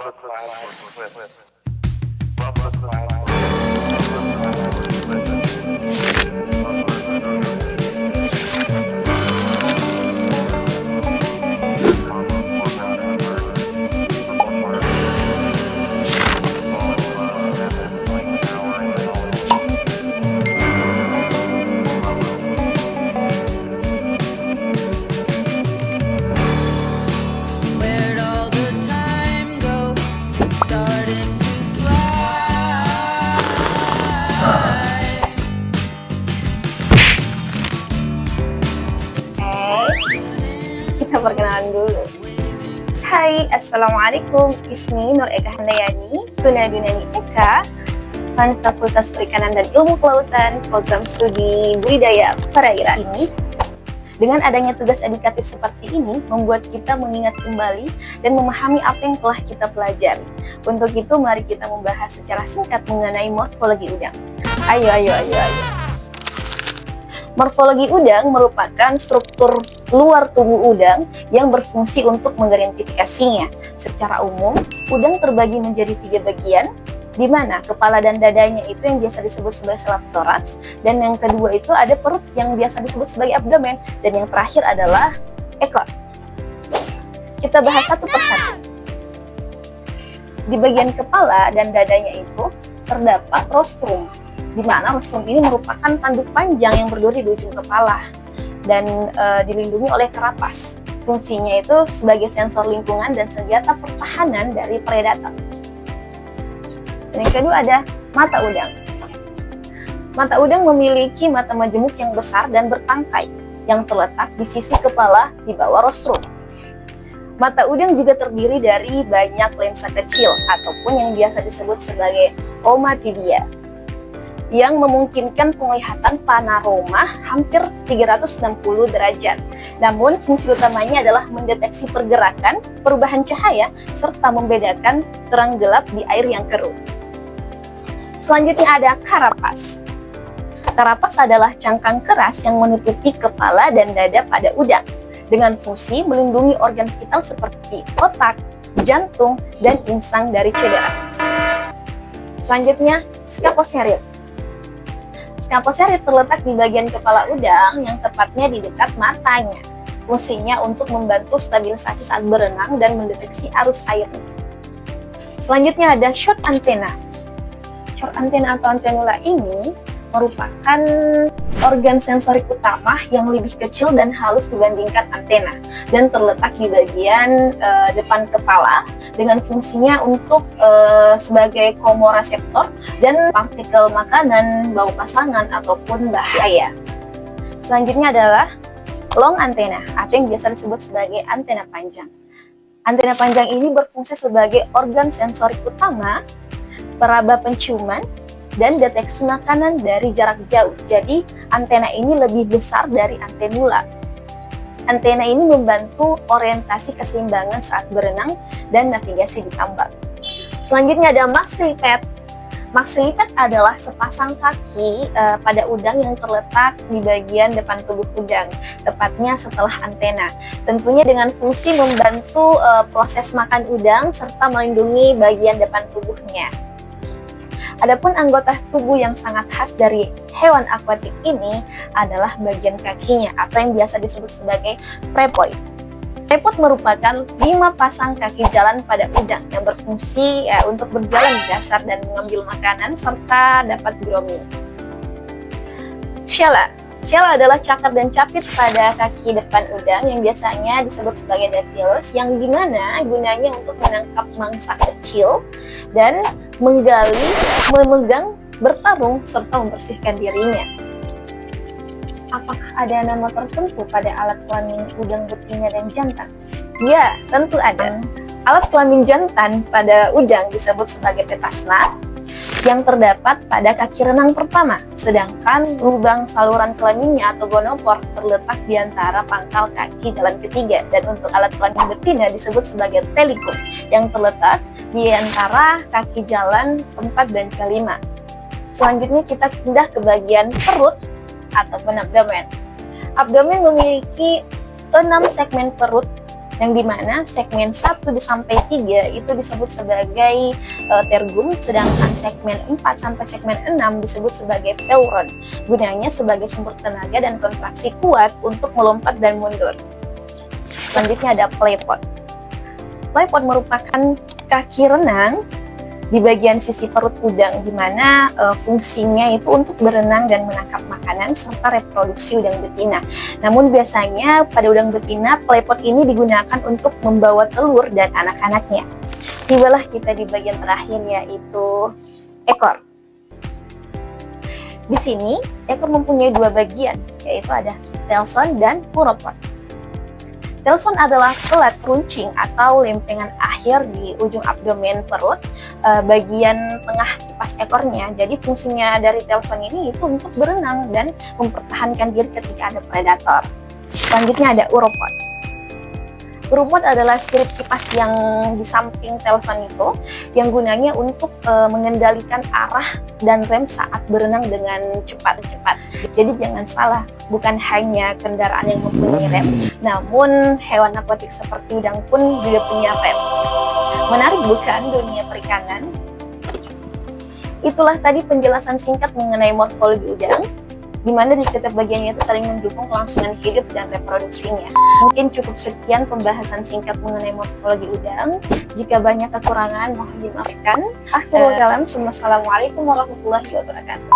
Where'd all the time go? Starting to fly. Kita perkenalan dulu. Hai, Assalamualaikum. Ismi Nur Eka Handayani, Tunadunani Eka, Fan Fakultas Perikanan dan Ilmu Kelautan, Program Studi Budidaya Perairan. Ini dengan adanya tugas edukatif seperti ini, membuat kita mengingat kembali dan memahami apa yang telah kita pelajari. Untuk itu, mari kita membahas secara singkat mengenai morfologi udang. Ayo. Morfologi udang merupakan struktur luar tubuh udang yang berfungsi untuk mengidentifikasinya. Secara umum, udang terbagi menjadi 3 bagian, di mana kepala dan dadanya itu yang biasa disebut sebagai selap toraks, dan yang kedua itu ada perut yang biasa disebut sebagai abdomen, dan yang terakhir adalah ekor. Kita bahas satu persatu. Di bagian kepala dan dadanya itu terdapat rostrum, di mana rostrum ini merupakan tanduk panjang yang berduri di ujung kepala dan dilindungi oleh karapas. Fungsinya itu sebagai sensor lingkungan dan senjata pertahanan dari predator. Dan yang kedua ada mata udang. Mata udang memiliki mata majemuk yang besar dan bertangkai yang terletak di sisi kepala di bawah rostrum. Mata udang juga terdiri dari banyak lensa kecil ataupun yang biasa disebut sebagai omatibia yang memungkinkan penglihatan panorama hampir 360 derajat. Namun fungsi utamanya adalah mendeteksi pergerakan, perubahan cahaya, serta membedakan terang gelap di air yang keruh. Selanjutnya ada karapas. Karapas adalah cangkang keras yang menutupi kepala dan dada pada udang dengan fungsi melindungi organ vital seperti otak, jantung, dan insang dari cedera. Selanjutnya, scapocerit. Scapocerit terletak di bagian kepala udang yang tepatnya di dekat matanya. Fungsinya untuk membantu stabilisasi saat berenang dan mendeteksi arus air. Selanjutnya ada short antenna. Short antenna atau antenula ini merupakan organ sensorik utama yang lebih kecil dan halus dibandingkan antena dan terletak di bagian depan kepala dengan fungsinya untuk sebagai komoreseptor dan partikel makanan, bau pasangan ataupun bahaya. Selanjutnya adalah long antenna atau yang biasa disebut sebagai antena panjang. Antena panjang ini berfungsi sebagai organ sensorik utama, peraba penciuman, dan deteksi makanan dari jarak jauh. Jadi, antena ini lebih besar dari antenula. Antena ini membantu orientasi keseimbangan saat berenang dan navigasi di tambak. Selanjutnya ada maxilliped. Maxilliped adalah sepasang kaki pada udang yang terletak di bagian depan tubuh udang, tepatnya setelah antena. Tentunya dengan fungsi membantu proses makan udang serta melindungi bagian depan tubuhnya. Adapun anggota tubuh yang sangat khas dari hewan akuatik ini adalah bagian kakinya atau yang biasa disebut sebagai prepoid. Prepoid merupakan 5 pasang kaki jalan pada udang yang berfungsi untuk berjalan di dasar dan mengambil makanan serta dapat grooming. Shella. Shell adalah cakar dan capit pada kaki depan udang yang biasanya disebut sebagai dactylus, yang dimana gunanya untuk menangkap mangsa kecil dan menggali, memegang, bertarung, serta membersihkan dirinya. Apakah ada nama tertentu pada alat kelamin udang betina dan jantan? Ya, tentu ada. Alat kelamin jantan pada udang disebut sebagai petasma, yang terdapat pada kaki renang pertama, sedangkan lubang saluran kelaminnya atau gonopor terletak di antara pangkal kaki jalan ketiga, dan untuk alat kelamin betina disebut sebagai telikum yang terletak di antara kaki jalan keempat dan kelima. Selanjutnya kita pindah ke bagian perut ataupun abdomen. Abdomen memiliki 6 segmen perut yang dimana segmen 1 sampai 3 itu disebut sebagai tergum, sedangkan segmen 4 sampai segmen 6 disebut sebagai peuron. Gunanya sebagai sumber tenaga dan kontraksi kuat untuk melompat dan mundur. Selanjutnya ada playpod. Playpod merupakan kaki renang di bagian sisi perut udang, di mana fungsinya itu untuk berenang dan menangkap makanan serta reproduksi udang betina. Namun biasanya pada udang betina, playpod ini digunakan untuk membawa telur dan anak-anaknya. Tibalah kita di bagian terakhir, yaitu ekor. Di sini, ekor mempunyai dua bagian, yaitu ada telson dan uropod. Telson adalah pelat runcing atau lempengan akhir di ujung abdomen perut, bagian tengah kipas ekornya. Jadi fungsinya dari telson ini itu untuk berenang dan mempertahankan diri ketika ada predator. Selanjutnya ada uropod. Uropod adalah sirip kipas yang di samping telson itu, yang gunanya untuk mengendalikan arah dan rem saat berenang dengan cepat. Jadi jangan salah, bukan hanya kendaraan yang mempunyai rem, namun hewan akuatik seperti udang pun juga punya rem. Menarik bukan dunia perikanan? Itulah tadi penjelasan singkat mengenai morfologi udang, di mana di setiap bagiannya itu saling mendukung kelangsungan hidup dan reproduksinya. Mungkin cukup sekian pembahasan singkat mengenai morfologi udang. Jika banyak kekurangan, mohon dimaafkan. Akhirul kalam, wassalamualaikum warahmatullahi wabarakatuh.